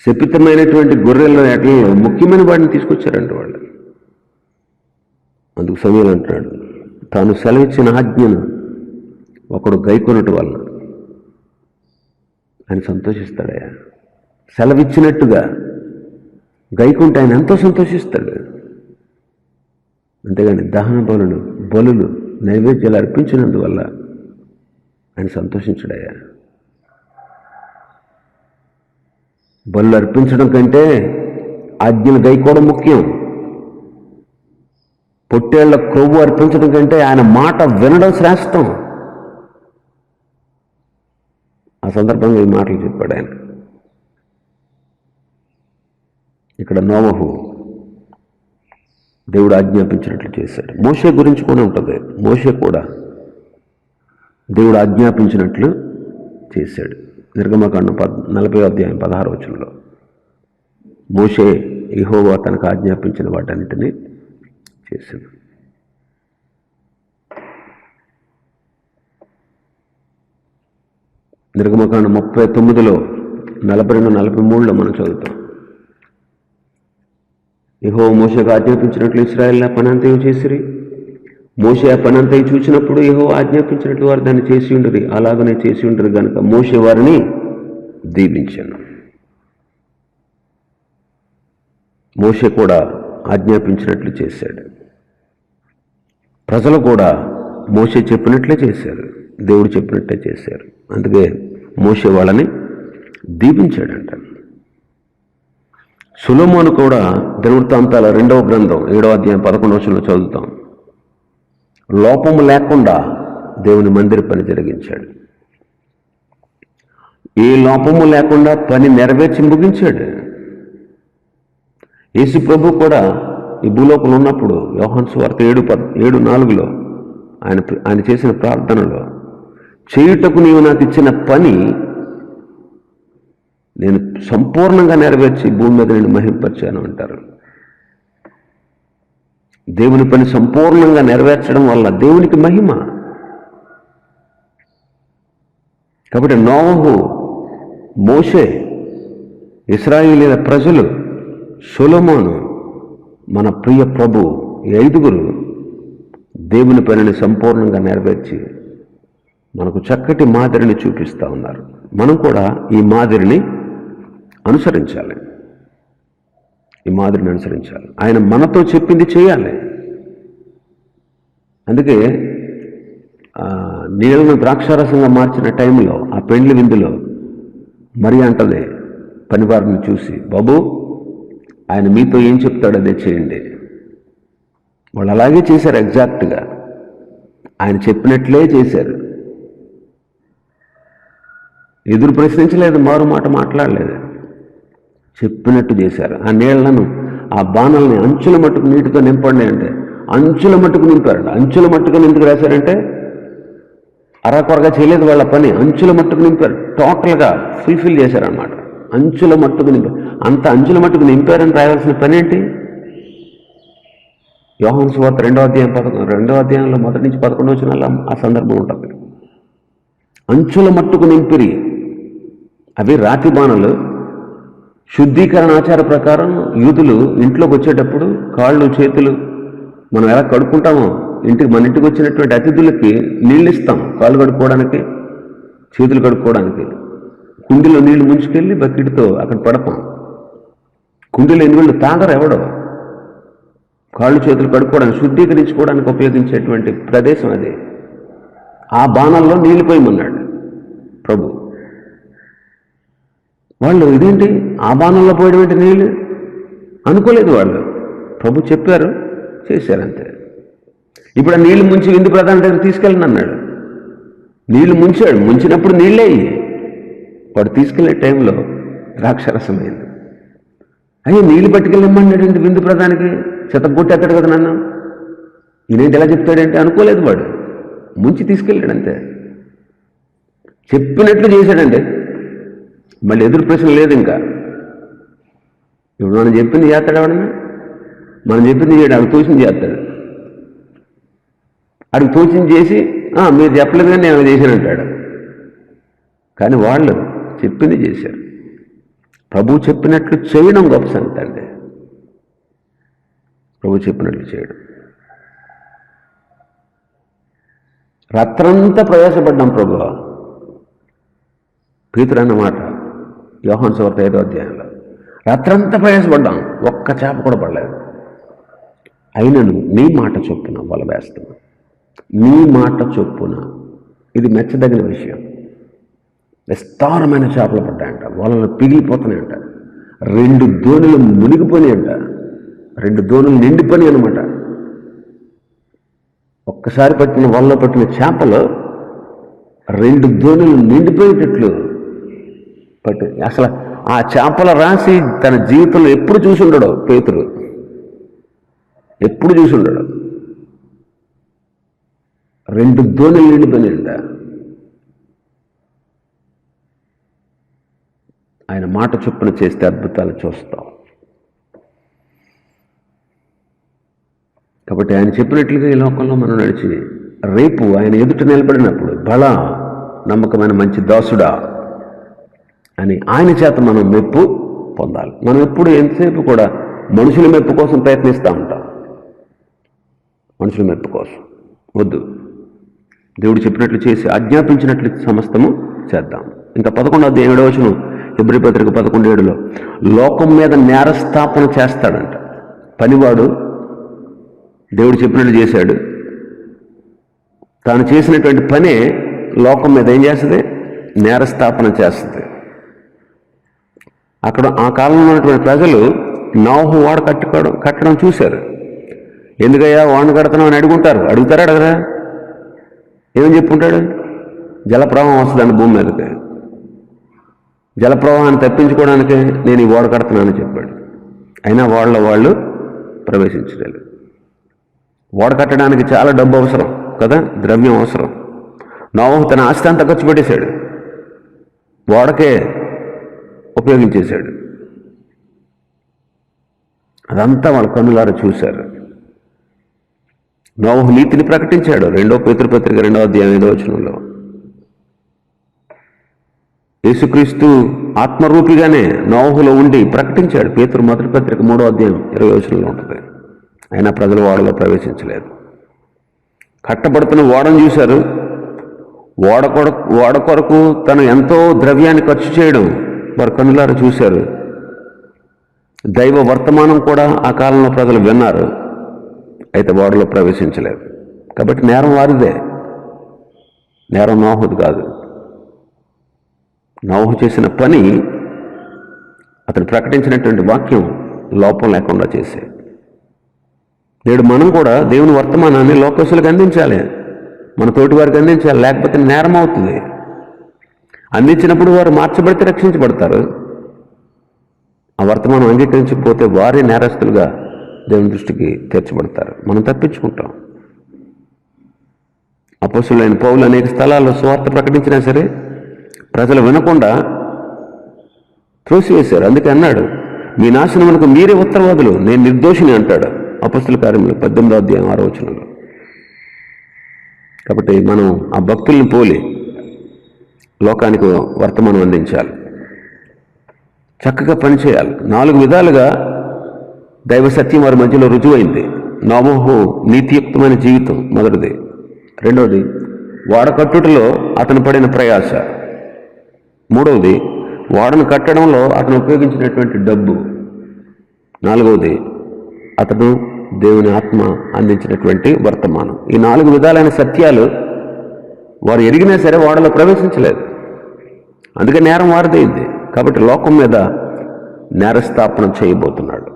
శపితమైనటువంటి గొర్రెల ఎట్లలో ముఖ్యమైన వాడిని తీసుకొచ్చారంట వాళ్ళు. అందుకు సమూయేలు అంటున్నాడు, తాను సెలవిచ్చిన ఆజ్ఞను ఒకడు గైకొనట వల్ల ఆయన సంతోషిస్తాడయ్యా. సెలవిచ్చినట్టుగా గైకుంటే ఆయన ఎంతో సంతోషిస్తాడు. అంతేగాని దహన బలులు నైవేద్యాలు అర్పించినందువల్ల ఆయన సంతోషించడయ్యా. బలు అర్పించడం కంటే ఆజ్ఞలు గైకోవడం ముఖ్యం. పొట్టేళ్ల క్రొవ్వు అర్పించడం కంటే ఆయన మాట వినడం శ్రేష్టం. ఆ సందర్భంగా ఈ మాటలు చెప్పాడు ఆయన. ఇక్కడ నోవహు దేవుడు ఆజ్ఞాపించినట్లు చేశాడు. మోషే గురించి కూడా ఉంటుంది. మోషే కూడా దేవుడు ఆజ్ఞాపించినట్లు చేశాడు. నిర్గమకాండం 40:16 మోషే యెహోవా తనకు ఆజ్ఞాపించిన వాటన్నిటినీ చేశాడు. నిర్గమకాండం 39:42-43 మనం చదువుతాం. యెహోవా మోషేకు ఆజ్ఞాపించినట్లు ఇశ్రాయేలు ఆ పనంతయు చేసిరి. మోషే ఆ పనంతయు చూసినప్పుడు యెహోవా ఆజ్ఞాపించినట్లు వారు దాన్ని చేసి ఉండరు. అలాగనే చేసి ఉండరు కనుక మోషే వారిని దీవించాను. మోషే కూడా ఆజ్ఞాపించినట్లు చేశాడు. ప్రజలు కూడా మోషే చెప్పినట్లే చేశారు, దేవుడు చెప్పినట్లే చేశారు. అందుకే మోషే వాళ్ళని దీవించాడంట. సొలొమోను కూడా దినవృత్తాంతాల 2వ గ్రంథం 7:11 చదువుతాం. లోపము లేకుండా దేవుని మందిర పని జరిగించాడు. ఏ లోపము లేకుండా పని నెరవేర్చి ముగించాడు. యేసు ప్రభు కూడా ఈ భూలోకంలో ఉన్నప్పుడు యోహాను సువార్త 7:4 ఆయన చేసిన ప్రార్థనలో, చేయుటకు నీవు నాకు ఇచ్చిన పని నేను సంపూర్ణంగా నెరవేర్చి భూమి మీద నేను మహింపరిచాను అంటారు. దేవుని పని సంపూర్ణంగా నెరవేర్చడం వల్ల దేవునికి మహిమ. కాబట్టి నోవహు, మోషే, ఇశ్రాయేలీయుల ప్రజలు, సొలొమోను, మన ప్రియ ప్రభు, ఈ 5 దేవుని పనిని సంపూర్ణంగా నెరవేర్చి మనకు చక్కటి మాదిరిని చూపిస్తూ ఉన్నారు. మనం కూడా ఈ మాదిరిని అనుసరించాలి. ఆయన మనతో చెప్పింది చేయాలి. అందుకే నీళ్ళను ద్రాక్షారసంగా మార్చిన టైంలో ఆ పెండ్లి విందులో మరి అంటది పనివారిని చూసి, బాబు ఆయన మీతో ఏం చెప్తాడో అదే చేయండి. వాళ్ళు అలాగే చేశారు. ఎగ్జాక్ట్గా ఆయన చెప్పినట్లే చేశారు. ఎదురు ప్రశ్నించలేదు, మారు మాట మాట్లాడలేదు, చెప్పినట్టు చేశారు. ఆ నీళ్లను, ఆ బాణల్ని అంచుల మట్టుకు నీటితో నింపండి అంటే అంచుల మట్టుకు నింపారంట. అంచుల మట్టుకు ఎందుకు రాశారంటే అరాకొరగా చేయలేదు వాళ్ళ పని. అంచుల మట్టుకు నింపారు, టోటల్గా ఫుల్ఫిల్ చేశారనమాట. అంచుల మట్టుకు నింపారు. అంత అంచుల మట్టుకు నింపారని రాయాల్సిన పని ఏంటి? యోహాను సువార్త 2వ అధ్యాయంలో 1-11 ఆ సందర్భం ఉంటుంది. అంచుల మట్టుకు నింపిరి. అవి రాతి బాణలు. శుద్ధీకరణ ఆచార ప్రకారం యూదులు ఇంట్లోకి వచ్చేటప్పుడు కాళ్ళు చేతులు మనం ఎలా కడుక్కుంటామో, మన ఇంటికి వచ్చినటువంటి అతిథులకి నీళ్ళు ఇస్తాం, కాళ్ళు కడుక్కోవడానికి, చేతులు కడుక్కోవడానికి. కుండీలో నీళ్లు ముంచుకెళ్ళి బకెట్తో అక్కడ పడతాం. కుండీలో నీళ్ళు తాగరు ఎవడో. కాళ్ళు చేతులు కడుక్కోవడానికి, శుద్ధీకరించుకోవడానికి ఉపయోగించేటువంటి ప్రదేశం అది. ఆ బాణల్లో నీళ్లు పోయమన్నాడు ప్రభు. వాళ్ళు ఇదేంటి ఆ బాణంలో పోయడం ఏంటి నీళ్ళు అనుకోలేదు వాళ్ళు. ప్రభు చెప్పారు, చేశారంతే. ఇప్పుడు ఆ నీళ్లు ముంచి విందు ప్రధాని దగ్గర తీసుకెళ్ళండి అన్నాడు. నీళ్లు ముంచాడు, ముంచినప్పుడు నీళ్ళే అయ్యి వాడు తీసుకెళ్లే టైంలో ద్రాక్షరసమైంది. అయ్యో నీళ్ళు పట్టుకెళ్ళమన్నాడండి విందు ప్రధానికి, చెత్తగొట్టేస్తాడు కదా నన్ను, ఈయనేంటి ఎలా చెప్తాడంటే అనుకోలేదు వాడు. ముంచి తీసుకెళ్ళాడంతే, చెప్పినట్లు చేశాడంటే. మళ్ళీ ఎదురు ప్రశ్న లేదు. ఇంకా ఇప్పుడు మనం చెప్పింది చేస్తాడు ఎవడన్నా? మనం చెప్పింది చేయడు, అడిగి తోచింది చేస్తాడు. అడిగి తోచింది చేసి మీరు చెప్పలేదు కానీ నేను చేశానంటాడు. కానీ వాళ్ళు చెప్పింది చేశారు. ప్రభు చెప్పినట్లు చేయడం గొప్ప సంగతి అండి. ప్రభు చెప్పినట్లు చేయడం. రాత్రంతా ప్రయాసపడ్డాం ప్రభు. పేతురు అన్నమాట యోహాను సువార్త 5వ అధ్యాయంలో. రాత్రంతా ప్రయాసపడ్డాం, ఒక్క చేప కూడా పడలేదు. అయినను నీ మాట చొప్పున వల వేస్తున్నా, నీ మాట చొప్పున. ఇది మెచ్చదగిన విషయం. విస్తారమైన చేపలు పడ్డాయంట, వలలు పిగిలిపోతున్నాయంట, 2 దోణులు మునిగిపోయినాయంట, 2 దోణులు నిండిపోయినాయి అనమాట. ఒక్కసారి పట్టిన వలలో పట్టిన చేపలు 2 దోణులు నిండిపోయేటట్లు పట్టి. అసలు ఆ చేపల రాసి తన జీవితంలో ఎప్పుడు చూసి ఉండడు పేతురు, ఎప్పుడు చూసి ఉండడు. 2 దోణులు నిండిపోయినాయంట. ఆయన మాట చొప్పున చేస్తే అద్భుతాలు చూస్తాం. కాబట్టి ఆయన చెప్పినట్లుగా ఈ లోకంలో మనం నడిచి రేపు ఆయన ఎదుట నిలబడినప్పుడు బలా నమ్మకమైన మంచి దాసుడా అని ఆయన చేత మనం మెప్పు పొందాలి. మనం ఎప్పుడు ఎంతసేపు కూడా మనుషుల మెప్పు కోసం ప్రయత్నిస్తూ ఉంటాం. మనుషుల మెప్పు కోసం వద్దు. దేవుడు చెప్పినట్లు చేసి ఆజ్ఞాపించినట్లు సమస్తము చేద్దాం. ఇంకా 11వ అధ్యాయం 7వ వచనం, హెబ్రీ పత్రిక 11:7లో లోకం మీద నేరస్థాపన చేస్తాడంట. పనివాడు దేవుడు చెప్పినట్లు చేశాడు. తాను చేసినటువంటి పనే లోకం మీద ఏం చేస్తుంది? నేరస్థాపన చేస్తుంది. అక్కడ ఆ కాలంలో ఉన్నటువంటి ప్రజలు నోహు ఓడ కట్టడం చూశారు. ఎందుకయ్యా ఓడ కడుతున్నావు అని అడుగుతారా అడగరా? ఏమని చెప్పుకుంటాడు? జలప్రవాహం వస్తుందండి భూమి మీదకి, జలప్రవాహాన్ని తప్పించుకోవడానికి నేను ఈ ఓడ కడుతున్నానని చెప్పాడు. అయినా వాళ్ళు ప్రవేశించలేదు. ఓడ కట్టడానికి చాలా డబ్బు అవసరం కదా, ద్రవ్యం అవసరం. నోహు తన ఆస్తి అంతా ఖర్చు పెట్టేశాడు, ఓడకే ఉపయోగించేశాడు. అదంతా వాళ్ళ కన్నులారా చూశారు. నోహు నీతిని ప్రకటించాడు. 2వ పేతురు పత్రిక 2వ అధ్యాయం 5వ వచనంలో యేసుక్రీస్తు ఆత్మరూపిగానే నోహులో ఉండి ప్రకటించాడు. పేతురు మొదటి పత్రిక 3వ అధ్యాయం 20వ వచనంలో ఉంటుంది. అయినా ప్రజలు ఓడలో ప్రవేశించలేదు. కట్టబడుతున్న ఓడను చూశారు. ఓడ కొరకు తను ఎంతో ద్రవ్యాన్ని ఖర్చు చేయడం వారు కన్నులారా చూశారు. దైవ వర్తమానం కూడా ఆ కాలంలో ప్రజలు విన్నారు. అయితే ఓడలో ప్రవేశించలేదు. కాబట్టి నేరం వారిదే, నేరం నోహుది కాదు. నోహు చేసిన పని, అతను ప్రకటించినటువంటి వాక్యం లోపం లేకుండా చేసే. నేడు మనం కూడా దేవుని వర్తమానాన్ని లోకస్తులకు అందించాలి, మన తోటి వారికి అందించాలి. లేకపోతే నేరం అవుతుంది. అందించినప్పుడు వారు మార్చబడితే రక్షించబడతారు. ఆ వర్తమానం అంగీకరించకపోతే వారే నేరస్తులుగా దేవుని దృష్టికి తీర్చబడతారు. మనం తప్పించుకుంటాం. అపోస్తలుడైన పౌలు అనేక స్థలాల్లో సువార్త ప్రకటించినా సరే ప్రజలు వినకుండా త్రోసివేశారు. అందుకే అన్నాడు, మీ నాశనమునకు మీరే ఉత్తరవాదులు, నేను నిర్దోషిని అంటాడు అపోస్తల కార్యములు 18వ అధ్యాయం 6వ వచనంలో. కాబట్టి మనం ఆ భక్తుల్ని పోలి లోకానికి వర్తమానం అందించాలి, చక్కగా పనిచేయాలి. 4 విధాలుగా దైవ సత్యం వారి మధ్యలో రుజువైంది. నోహు నీతియుక్తమైన జీవితం మొదటిది. 2వది ఓడ కట్టుటలో అతను పడిన ప్రయాస. 3వది ఓడను కట్టడంలో అతను ఉపయోగించినటువంటి డబ్బు. 4వది అతడు దేవుని ఆత్మ అందించినటువంటి వర్తమానం. ఈ 4 విధాలైన సత్యాలు వారు ఎరిగినా సరే ఓడలో ప్రవేశించలేదు. అందుకే నేరం వారిదైంది. కాబట్టి లోకం మీద నేరస్థాపన చేయబోతున్నాడు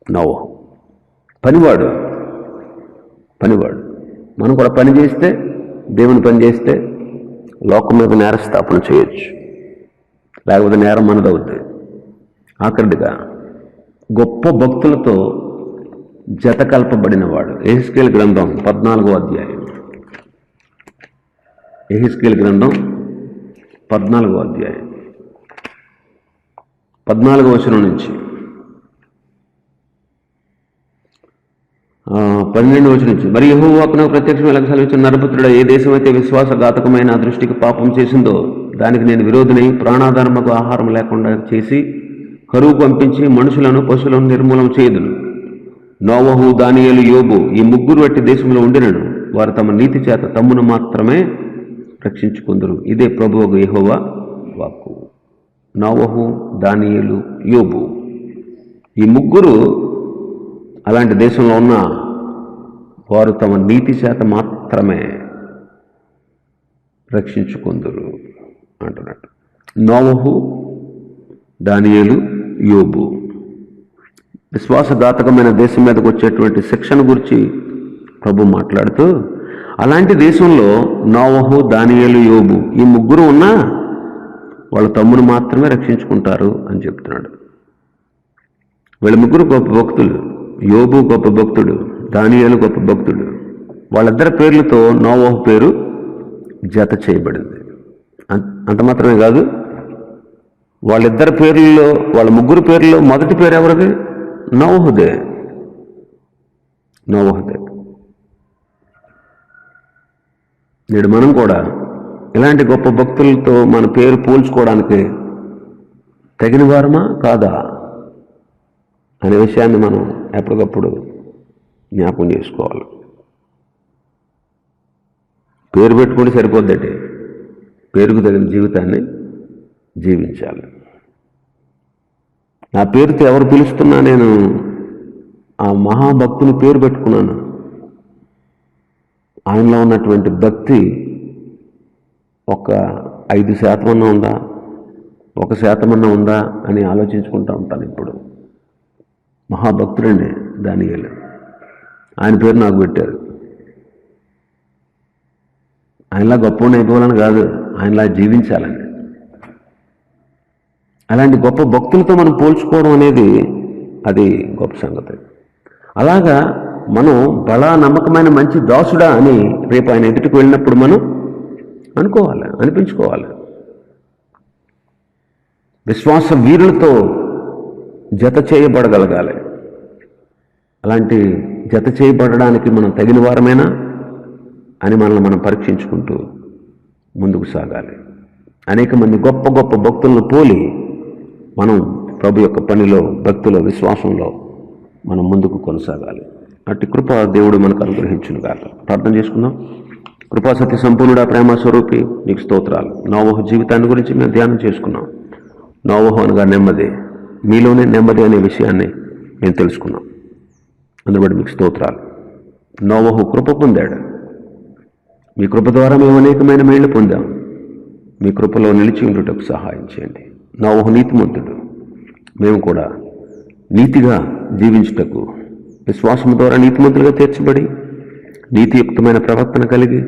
నోహు. పనివాడు. మనం కూడా పని చేస్తే, దేవుని పని చేస్తే లోకం మీద నేరస్థాపన చేయొచ్చు. లేకపోతే నేరం మనదవుద్ది. ఆఖరిగా గొప్ప భక్తులతో జత కల్పబడినవాడు. యెహెజ్కేలు గ్రంథం 14వ అధ్యాయం. యెహెజ్కేలు గ్రంథం 14వ అధ్యాయం 14వ వచనం నుంచి 12 వచనం నుంచి, మరి యెహోవాకు నాకు ప్రత్యక్షం ఎలా సెలవిచ్చిన, నరపుత్రుడా, ఏ దేశం అయితే విశ్వాసఘాతకమైన దృష్టికి పాపం చేసిందో దానికి నేను విరోధినై ప్రాణాధారముకు ఆహారం లేకుండా చేసి కరువు పంపించి మనుషులను పశువులను నిర్మూలన చేయదును. నోవహు, దానియేలు, యోబు ఈ ముగ్గురు వట్టి దేశంలో ఉండినను వారు తమ నీతి చేత తమ్మును మాత్రమే రక్షించుకుందరు. ఇదే ప్రభువు యెహోవా వాక్కు. నోవహు, దానియేలు, యోబు ఈ ముగ్గురు అలాంటి దేశంలో ఉన్న వారు తమ నీతి చేత మాత్రమే రక్షించుకుందరు అంటున్నట్టు. నోవహు, దానియేలు, యోబు విశ్వాసఘాతకమైన దేశం మీదకు వచ్చేటువంటి శిక్షణ గురించి ప్రభు మాట్లాడుతూ, అలాంటి దేశంలో నోవహు, దానియేలు, యోబు ఈ ముగ్గురు ఉన్నా వాళ్ళ తమ్మును మాత్రమే రక్షించుకుంటారు అని చెప్తున్నాడు. వీళ్ళ ముగ్గురు గొప్ప భక్తులు. యోబు గొప్ప భక్తుడు, దానియేలు గొప్ప భక్తుడు. వాళ్ళిద్దరి పేర్లతో నోవహు పేరు జత చేయబడింది. అంత మాత్రమే కాదు, వాళ్ళిద్దరి పేర్లలో, వాళ్ళ ముగ్గురు పేర్లలో మొదటి పేరు ఎవరిది? నోవహుదే. నేడు మనం కూడా ఇలాంటి గొప్ప భక్తులతో మన పేరు పోల్చుకోవడానికి తగిన వారమా కాదా అనే విషయాన్ని మనం ఎప్పటికప్పుడు జ్ఞాపకం చేసుకోవాలి. పేరు పెట్టుకుంటే సరిపోద్దండి, పేరుకు తగిన జీవితాన్ని జీవించాలి. నా పేరుతో ఎవరు పిలుస్తున్నా నేను ఆ మహాభక్తుని పేరు పెట్టుకున్నాను. ఆయనలో ఉన్నటువంటి భక్తి ఒక 5% ఉందా, 1% ఉందా అని ఆలోచించుకుంటూ ఉంటాను ఇప్పుడు. మహాభక్తుడండి దానియేలు, ఆయన పేరు నాకు పెట్టారు. ఆయనలా గొప్పవాడిని అయిపోవాలని కాదు, ఆయనలా జీవించాలని. అలాంటి గొప్ప భక్తులతో మనం పోల్చుకోవడం అనేది అది గొప్ప సంగతి. అలాగా మనం బలా నమ్మకమైన మంచి దాసుడా అని రేపు ఆయన ఎదుటికి వెళ్ళినప్పుడు మనం అనుకోవాలి, అనిపించుకోవాలి. విశ్వాస వీరులతో జత చేయబడగలగాలి. అలాంటి జత చేయబడడానికి మనం తగిన వారమేనా అని మనల్ని మనం పరీక్షించుకుంటూ ముందుకు సాగాలి. అనేక మంది గొప్ప గొప్ప భక్తులను పోలి మనం ప్రభు యొక్క పనిలో, భక్తిలో, విశ్వాసంలో మనం ముందుకు కొనసాగాలి. అట్టి కృప దేవుడు మనకు అనుగ్రహించును గాక. ప్రార్థన చేసుకుందాం. కృపాసత్య సంపూర్ణుడా, ప్రేమ స్వరూపి, నీకు స్తోత్రాలు. నోవహు జీవితాన్ని గురించి మేము ధ్యానం చేసుకున్నాం. నోవహు అనగా నెమ్మది, మీలోనే నెమ్మది అనే విషయాన్ని మేము తెలుసుకున్నాం. అందుబట్టి మీకు స్తోత్రాలు. నోవహు కృప పొందాడు. మీ కృప ద్వారా మేము అనేకమైన మేళ్లు పొందాం. మీ కృపలో నిలిచి ఉండుటకు సహాయం చేయండి. నోవహు నీతిమంతుడు, మేము కూడా నీతిగా జీవించుటకు, విశ్వాసం ద్వారా నీతిమంతులుగా తీర్చబడి నీతియుక్తమైన ప్రవర్తన కలిగి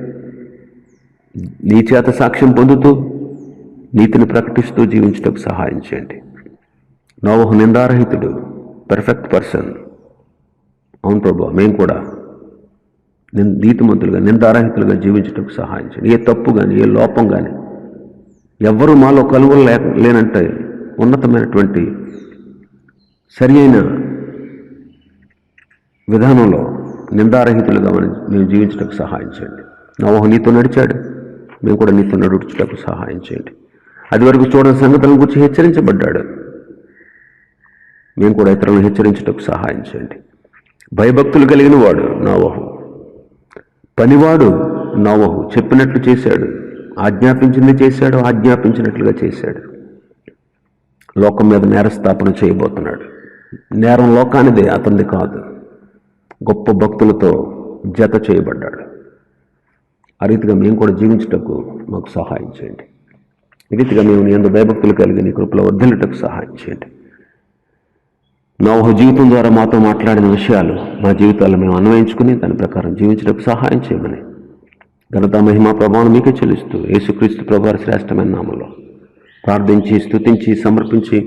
నీ చేత సాక్ష్యం పొందుతూ నీతిని ప్రకటిస్తూ జీవించుటకు సహాయం చేయండి. నోవహు నిందారహితుడు, పర్ఫెక్ట్ పర్సన్. అవును ప్రభు, మేము కూడా నీతిమంతులుగా, నిందారహితులుగా జీవించుటకు సహాయం చేయండి. ఏ తప్పు కానీ, ఏ లోపం కానీ ఎవ్వరూ మాలో కలువలు లేనంటే ఉన్నతమైనటువంటి సరి అయిన విధానంలో నిందారహితులుగా మేము జీవించడానికి సహాయం చేయండి. నోవహు నీతో నడిచాడు, మేము కూడా నీతో నడుచుటకు సహాయం చేయండి. అది వరకు చూడని సంగతులను గురించి హెచ్చరించబడ్డాడు, మేము కూడా ఇతరులను హెచ్చరించుటకు సహాయం చేయండి. భయభక్తులు కలిగిన వాడు నోవహు, పనివాడు నోవహు. చెప్పినట్లు చేశాడు, ఆజ్ఞాపించింది చేశాడు, ఆజ్ఞాపించినట్లుగా చేశాడు. లోకం మీద నేరస్థాపన చేయబోతున్నాడు. నేరం లోకానిదే, అతనిది కాదు. గొప్ప భక్తులతో జత చేయబడ్డాడు. ఆ రీతిగా మేము కూడా జీవించుటకు మాకు సహాయం చేయండి. ఈ రీతిగా మేము నీ యందు భయభక్తులు కలిగి నీ కృపలో వర్ధిల్లుటకు సహాయం చేయండి. నోవహు జీవితం ద్వారా మాతో మాట్లాడిన విషయాలు మా జీవితాల్లో మేము అన్వయించుకుని దాని ప్రకారం జీవించడానికి సహాయం చేయమని ఘనత, మహిమ, ప్రభావం మీకే చెల్లిస్తూ యేసుక్రీస్తు ప్రభువారి శ్రేష్టమైన నామములో ప్రార్థించి, స్తుతించి, సమర్పించి